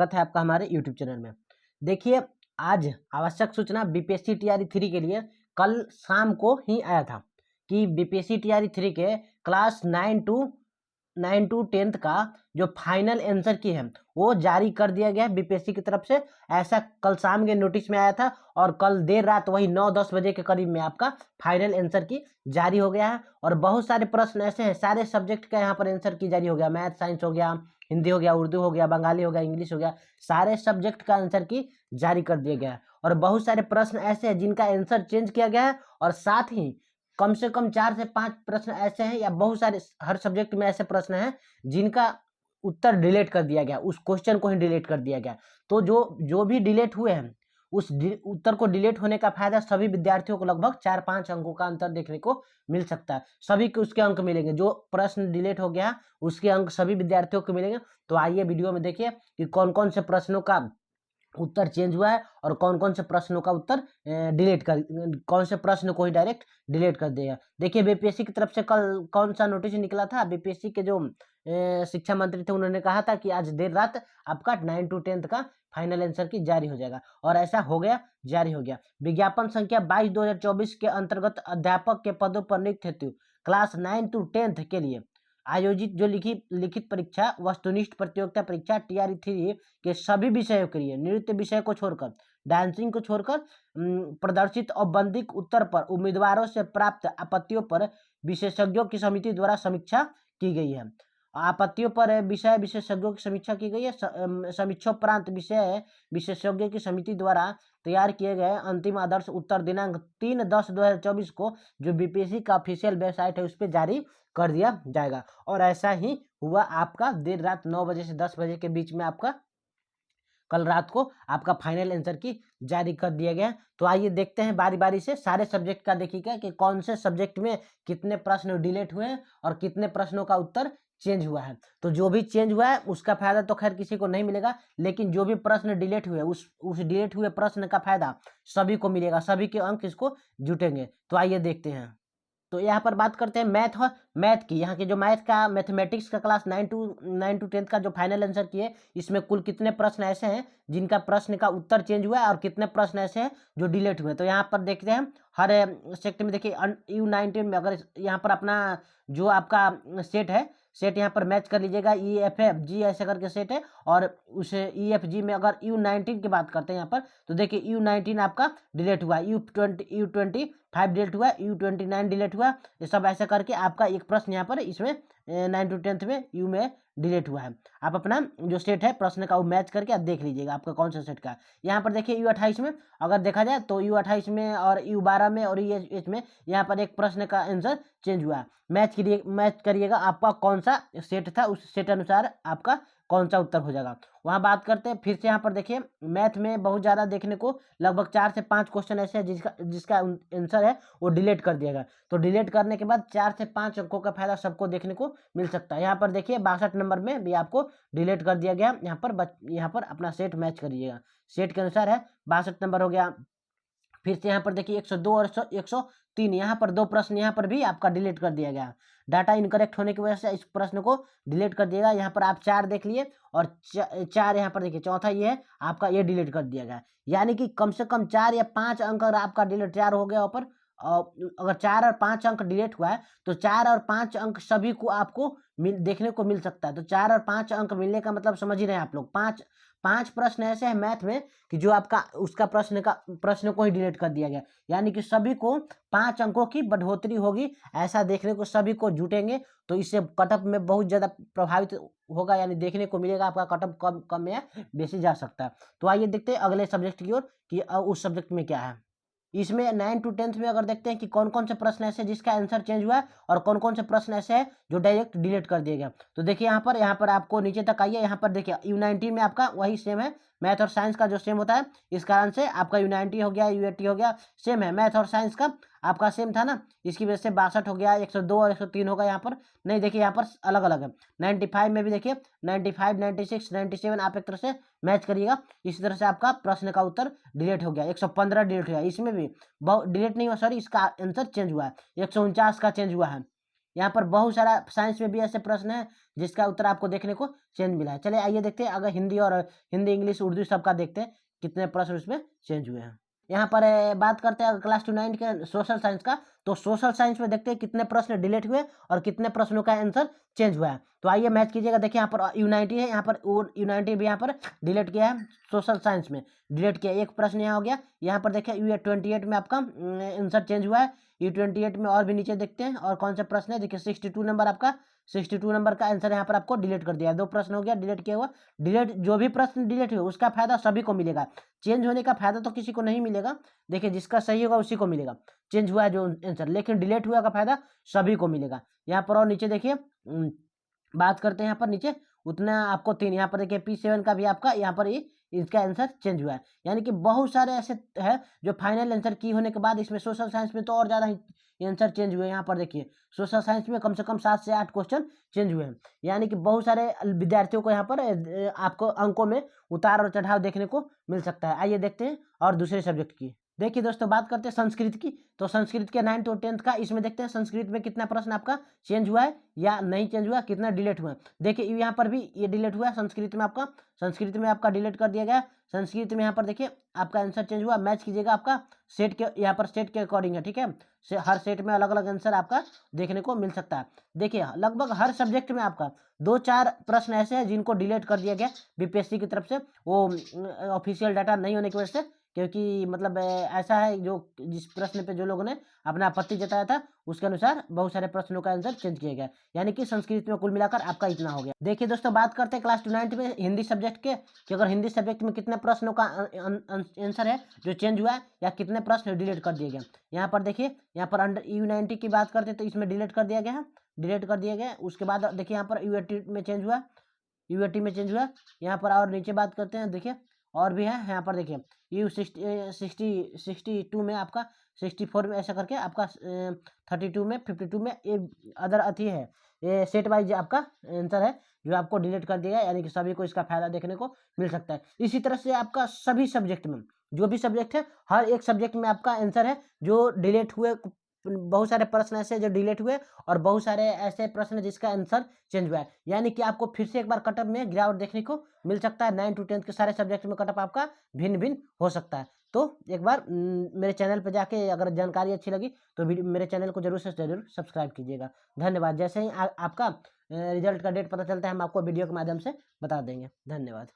स्वागत है आपका हमारे यूट्यूब चैनल में। देखिए, आज आवश्यक सूचना बीपीएससी टीआरई 3 के लिए कल शाम को ही आया था कि बीपीएससी टीआरई 3 के क्लास 9 टू 10th का जो फाइनल आंसर की है वो जारी कर दिया गया है बीपीएससी की तरफ से। ऐसा कल शाम के नोटिस में आया था और कल देर रात वही 9-10 बजे के करीब में आपका फाइनल आंसर की जारी हो गया है। और बहुत सारे प्रश्न ऐसे हैं, सारे सब्जेक्ट का यहाँ पर आंसर की जारी हो गया। मैथ, साइंस हो गया, हिंदी हो गया, उर्दू हो गया, बंगाली हो गया, इंग्लिश हो गया, सारे सब्जेक्ट का आंसर की जारी कर दिया गया है। और बहुत सारे प्रश्न ऐसे हैं जिनका आंसर चेंज किया गया है और साथ ही कम से कम 4 से 5 प्रश्न ऐसे हैं या बहुत सारे हर सब्जेक्ट में ऐसे प्रश्न हैं जिनका उत्तर डिलीट कर दिया गया, उस क्वेश्चन को ही डिलीट कर दिया गया। तो जो भी डिलीट हुए हैं उस उत्तर को डिलीट होने का फायदा सभी विद्यार्थियों को लगभग 4-5 अंकों का अंतर देखने को मिल सकता है। सभी को उसके अंक मिलेंगे, जो प्रश्न डिलीट हो गया उसके अंक सभी विद्यार्थियों को मिलेंगे। तो आइए वीडियो में देखिए कि कौन कौन से प्रश्नों का उत्तर चेंज हुआ है और कौन कौन से प्रश्नों का उत्तर कौन से प्रश्न को ही डायरेक्ट डिलीट कर देगा। देखिए, बीपीएससी की तरफ से कल कौन सा नोटिस निकला था। बीपीएससी के जो शिक्षा मंत्री थे उन्होंने कहा था कि आज देर रात आपका 9 टू 10th का फाइनल आंसर की जारी हो जाएगा और ऐसा हो गया, जारी हो गया। विज्ञापन संख्या 22/2024 के अंतर्गत अध्यापक के पदों पर नियुक्त हेतु क्लास 9 टू 10th के लिए आयोजित जो लिखित परीक्षा वस्तुनिष्ठ प्रतियोगिता परीक्षा टीआरई 3 के सभी विषयों के लिए नृत्य विषय को छोड़कर, डांसिंग को छोड़कर प्रदर्शित औपबंधिक उत्तर पर उम्मीदवारों से प्राप्त आपत्तियों पर विशेषज्ञों की समिति द्वारा समीक्षा की गई है। आपत्तियों पर विषय विशेषज्ञों की समीक्षा की गई है। समीक्षोपरांत विषय विशेषज्ञों की समिति द्वारा तैयार किए गए अंतिम आदर्श उत्तर दिनांक 3/10/2024 को जो बीपीएससी का ऑफिशियल वेबसाइट है उस पर जारी कर दिया जाएगा। और ऐसा ही हुआ, आपका देर रात 9 बजे से 10 बजे के बीच में आपका कल रात को आपका फाइनल आंसर की जारी कर दिया गया। तो आइए देखते हैं बारी बारी से सारे सब्जेक्ट का, देखिएगा कि कौन से सब्जेक्ट में कितने प्रश्न डिलीट हुए हैं और कितने प्रश्नों का उत्तर चेंज हुआ है। तो जो भी चेंज हुआ है उसका फायदा तो खैर किसी को नहीं मिलेगा, लेकिन जो भी प्रश्न डिलीट हुए उस डिलीट हुए प्रश्न का फायदा सभी को मिलेगा, सभी के अंक इसको जुटेंगे। तो आइए देखते हैं। तो यहाँ पर बात करते हैं मैथ की। यहाँ के जो मैथ का मैथमेटिक्स का क्लास 9 टू 10th का जो फाइनल आंसर किए, इसमें कुल कितने प्रश्न ऐसे हैं जिनका प्रश्न का उत्तर चेंज हुआ है और कितने प्रश्न ऐसे हैं जो डिलीट हुए। तो यहाँ पर देखते हैं हर सेक्टर में। देखिए, U19 में अगर यहाँ पर अपना जो आपका सेट यहाँ पर मैच कर लीजिएगा, EFG ऐसे करके सेट है। और उस EFG में अगर U19 की बात करते हैं यहाँ पर, तो देखिए U19 आपका डिलीट हुआ, U25 डिलीट हुआ, U29 डिलीट हुआ। ये सब ऐसे करके आपका एक प्रश्न यहाँ पर इसमें 9 टू 10th में U में डिलीट हुआ है। आप अपना जो सेट है प्रश्न का वो मैच करके आप देख लीजिएगा आपका कौन सा सेट का। यहाँ पर देखिए U28 में अगर देखा जाए तो U28 में और U12 में और UH में यहाँ पर एक प्रश्न का आंसर चेंज हुआ। मैच करिएगा आपका कौन सा सेट था, उस सेट अनुसार आपका कौन सा उत्तर हो जाएगा। वहाँ बात करते हैं फिर से। यहाँ पर देखिए, मैथ में बहुत ज़्यादा देखने को लगभग 4 से 5 क्वेश्चन ऐसे हैं जिसका आंसर है वो डिलीट कर दिया गया। तो डिलीट करने के बाद 4 से 5 अंकों का फायदा सबको देखने को मिल सकता है। यहाँ पर देखिए 62 नंबर में भी आपको डिलीट कर दिया गया। यहाँ पर अपना सेट मैच करिएगा, सेट के अनुसार है 62 नंबर हो गया। फिर से यहाँ पर देखिए 102 और 103, यहाँ पर 2 प्रश्न यहाँ पर भी आपका डिलीट कर दिया गया। डाटा इनकरेक्ट होने की वजह से इस प्रश्न को डिलीट कर दिएगा। यहाँ पर आप 4 देख लिए और 4 यहाँ पर देखिए, चौथा ये है आपका, ये डिलीट कर दिया गया। यानी कि कम से कम 4 या 5 अंक अगर आपका डिलीट 4 हो गया ऊपर, अगर 4 और 5 अंक डिलीट हुआ है तो 4 और 5 अंक सभी को आपको देखने को मिल सकता है। तो 4 और 5 अंक मिलने का मतलब समझ ही रहे हैं आप लोग। 5 प्रश्न ऐसे हैं मैथ में कि जो आपका उसका प्रश्न को ही डिलीट कर दिया गया। यानी कि सभी को 5 अंकों की बढ़ोतरी होगी, ऐसा देखने को सभी को जुटेंगे। तो इससे कटअप में बहुत ज़्यादा प्रभावित होगा, यानी देखने को मिलेगा आपका कटअप कम या बेसी जा सकता है। तो आइए देखते हैं अगले सब्जेक्ट की ओर कि उस सब्जेक्ट में क्या है। इसमें 9 टू 10th में अगर देखते हैं कि कौन कौन से प्रश्न ऐसे जिसका आंसर चेंज हुआ है और कौन कौन से प्रश्न ऐसे हैं जो डायरेक्ट डिलीट कर दिए गए। तो देखिए यहाँ पर आपको नीचे तक आइए। यहाँ पर देखिए U19 में आपका वही सेम है, मैथ और साइंस का जो सेम होता है, इस कारण से आपका U90 हो गया, U80 हो गया, सेम है। मैथ और साइंस का आपका सेम था ना, इसकी वजह से 62 हो गया, 102 और 103 होगा। यहाँ पर नहीं, देखिए यहाँ पर अलग अलग है। 95 में भी देखिए 95, 96, 97 आप एक तरह से मैच करिएगा। इसी तरह से आपका प्रश्न का उत्तर डिलीट हो गया। 115 डिलीट हो गया, इसमें भी बहुत डिलीट नहीं हुआ, सॉरी, इसका आंसर चेंज हुआ है। 149 का चेंज हुआ है। यहाँ पर बहुत सारा साइंस में भी ऐसे प्रश्न है जिसका उत्तर आपको देखने को चेंज मिला है। चलिए आइए देखते हैं, अगर हिंदी इंग्लिश उर्दू सबका देखते हैं कितने प्रश्न उसमें चेंज हुए हैं। यहाँ पर बात करते हैं क्लास 9 के सोशल साइंस का, तो सोशल साइंस में देखते हैं कितने प्रश्न डिलीट हुए और कितने प्रश्नों का आंसर चेंज हुआ है। तो आइए मैच कीजिएगा। देखिए यहाँ पर U90 है, यहाँ पर U90 भी यहाँ पर डिलीट किया है, सोशल साइंस में डिलीट किया। एक प्रश्न यहाँ हो गया। यहाँ पर देखिए U28 में आपका आंसर चेंज हुआ है। U28 में और भी नीचे देखते हैं और कौन सा प्रश्न है। देखिए 62 नंबर आपका, 62 नंबर का आंसर यहाँ पर आपको डिलीट कर दिया है। 2 प्रश्न हो गया डिलीट किया हुआ। डिलीट जो भी प्रश्न डिलीट हुए उसका फायदा सभी को मिलेगा, चेंज होने का फायदा तो किसी को नहीं मिलेगा। देखिए जिसका सही होगा उसी को मिलेगा, चेंज हुआ है जो आंसर, लेकिन डिलीट हुआ का फायदा सभी को मिलेगा। यहाँ पर और नीचे देखिए बात करते हैं। यहाँ पर नीचे उतना आपको 3, यहाँ पर देखिए P7 का भी आपका यहाँ पर इसका आंसर चेंज हुआ है। यानी कि बहुत सारे ऐसे है जो फाइनल आंसर की होने के बाद इसमें सोशल साइंस में तो और ज़्यादा आंसर चेंज हुए। यहाँ पर देखिए सोशल साइंस में कम से कम 7 से 8 क्वेश्चन चेंज हुए हैं। यानी कि बहुत सारे विद्यार्थियों को यहाँ पर आपको अंकों में उतार और चढ़ाव देखने को मिल सकता है। आइए देखते हैं और दूसरे सब्जेक्ट की। देखिए दोस्तों बात करते हैं संस्कृत की, तो संस्कृत के 9th और 10th का इसमें देखते हैं संस्कृत में कितना प्रश्न आपका चेंज हुआ है या नहीं चेंज हुआ, कितना डिलीट हुआ है। देखिए यहाँ पर भी ये डिलीट हुआ है संस्कृत में आपका, संस्कृत में आपका डिलीट कर दिया गया। संस्कृत में यहाँ पर देखिए आपका आंसर चेंज हुआ। मैच कीजिएगा आपका सेट के, यहाँ पर सेट के अकॉर्डिंग है, ठीक है। हर सेट में अलग अलग आंसर आपका देखने को मिल सकता है। देखिए लगभग हर सब्जेक्ट में आपका 2-4 प्रश्न ऐसे हैं जिनको डिलीट कर दिया गया बीपीएससी की तरफ से, वो ऑफिशियल डाटा नहीं होने की वजह से, क्योंकि मतलब ऐसा है जो जिस प्रश्न पे जो लोगों ने अपना आपत्ति जताया था उसके अनुसार बहुत सारे प्रश्नों का आंसर चेंज किया गया। यानी कि संस्कृत में कुल मिलाकर आपका इतना हो गया। देखिए दोस्तों बात करते हैं क्लास 9 में हिंदी सब्जेक्ट के, कि अगर हिंदी सब्जेक्ट में कितने प्रश्नों का आंसर है जो चेंज हुआ है या कितने प्रश्न डिलीट कर दिए गए। यहाँ पर देखिए, यहाँ पर अंडर U90 की बात करते हैं तो इसमें डिलीट कर दिया गया है, डिलीट कर दिया गया। उसके बाद देखिए यहाँ पर U80 में चेंज हुआ, U80 में चेंज हुआ। यहाँ पर और नीचे बात करते हैं, देखिए और भी है। यहाँ पर देखिए U62 में आपका, 64 में, ऐसा करके आपका 32 में, 52 में ये अदर अथी है, ये सेट वाइज आपका आंसर है जो आपको डिलीट कर दिया। यानी कि सभी को इसका फायदा देखने को मिल सकता है। इसी तरह से आपका सभी सब्जेक्ट में जो भी सब्जेक्ट है, हर एक सब्जेक्ट में आपका आंसर है जो डिलीट हुए। बहुत सारे प्रश्न ऐसे जो डिलीट हुए और बहुत सारे ऐसे प्रश्न जिसका आंसर चेंज हुआ है। यानी कि आपको फिर से एक बार कटअप में गिरावट देखने को मिल सकता है। 9 to 10 के सारे सब्जेक्ट में कटअप आपका भिन्न भिन्न हो सकता है। तो एक बार मेरे चैनल पर जाके अगर जानकारी अच्छी लगी तो मेरे चैनल को जरूर से जरूर सब्सक्राइब कीजिएगा। धन्यवाद। जैसे ही आपका रिजल्ट का डेट पता चलता है हम आपको वीडियो के माध्यम से बता देंगे। धन्यवाद।